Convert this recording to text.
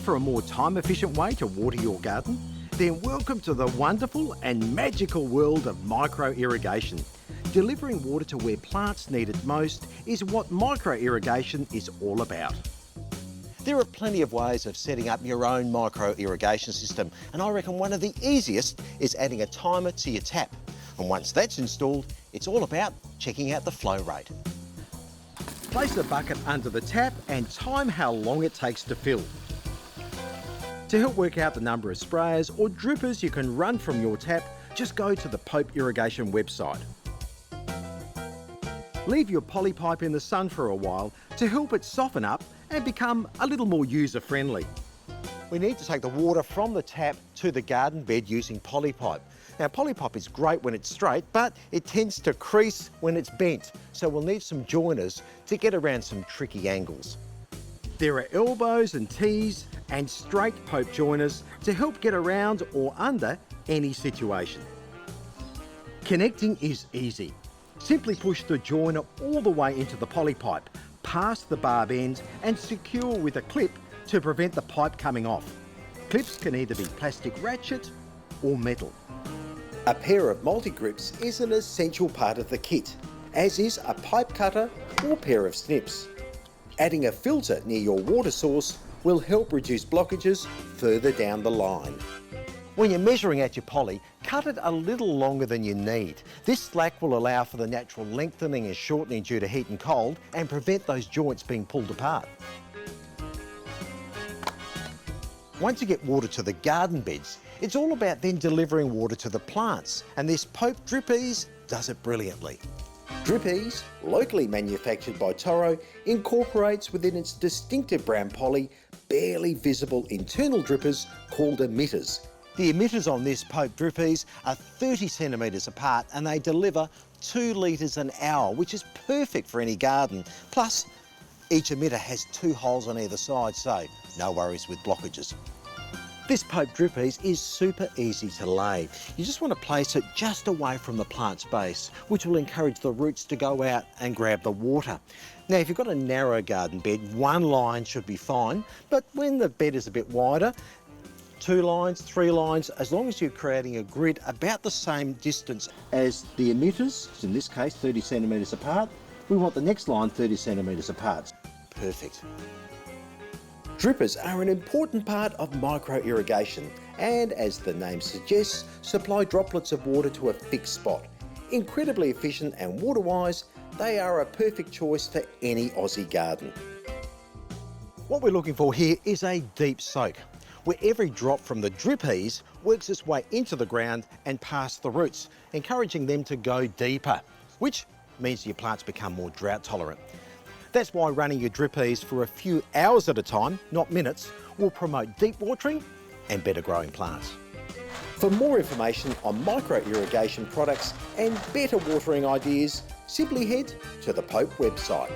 for a more time-efficient way to water your garden? Then welcome to the wonderful and magical world of micro-irrigation. Delivering water to where plants need it most is what micro-irrigation is all about. There are plenty of ways of setting up your own micro-irrigation system, and I reckon one of the easiest is adding a timer to your tap. And once that's installed, it's all about checking out the flow rate. Place a bucket under the tap and time how long it takes to fill. To help work out the number of sprayers or drippers you can run from your tap, just go to the Pope Irrigation website. Leave your polypipe in the sun for a while to help it soften up and become a little more user-friendly. We need to take the water from the tap to the garden bed using polypipe. Now, polypipe is great when it's straight, but it tends to crease when it's bent, so we'll need some joiners to get around some tricky angles. There are elbows and T's and straight Pope joiners to help get around or under any situation. Connecting is easy. Simply push the joiner all the way into the polypipe, past the barb end and secure with a clip to prevent the pipe coming off. Clips can either be plastic ratchet or metal. A pair of multi-grips is an essential part of the kit, as is a pipe cutter or pair of snips. Adding a filter near your water source will help reduce blockages further down the line. When you're measuring out your poly, cut it a little longer than you need. This slack will allow for the natural lengthening and shortening due to heat and cold and prevent those joints being pulled apart. Once you get water to the garden beds, it's all about then delivering water to the plants, and this Pope Drip Ease does it brilliantly. Drip Ease, locally manufactured by Toro, incorporates within its distinctive brown poly barely visible internal drippers called emitters. The emitters on this Pope Drip Ease are 30 centimetres apart and they deliver 2 litres an hour, which is perfect for any garden. Plus, each emitter has 2 holes on either side, so no worries with blockages. This Pope Drip Ease is super easy to lay. You just want to place it just away from the plant's base, which will encourage the roots to go out and grab the water. Now, if you've got a narrow garden bed, 1 line should be fine, but when the bed is a bit wider, 2 lines, 3 lines, as long as you're creating a grid about the same distance as the emitters, in this case 30 centimetres apart, we want the next line 30 centimetres apart. Perfect. Drippers are an important part of micro-irrigation and, as the name suggests, supply droplets of water to a fixed spot. Incredibly efficient and water-wise, they are a perfect choice for any Aussie garden. What we're looking for here is a deep soak, where every drop from the Drip Ease works its way into the ground and past the roots, encouraging them to go deeper, which means your plants become more drought tolerant. That's why running your Drip Ease for a few hours at a time, not minutes, will promote deep watering and better growing plants. For more information on micro-irrigation products and better watering ideas, simply head to the Pope website.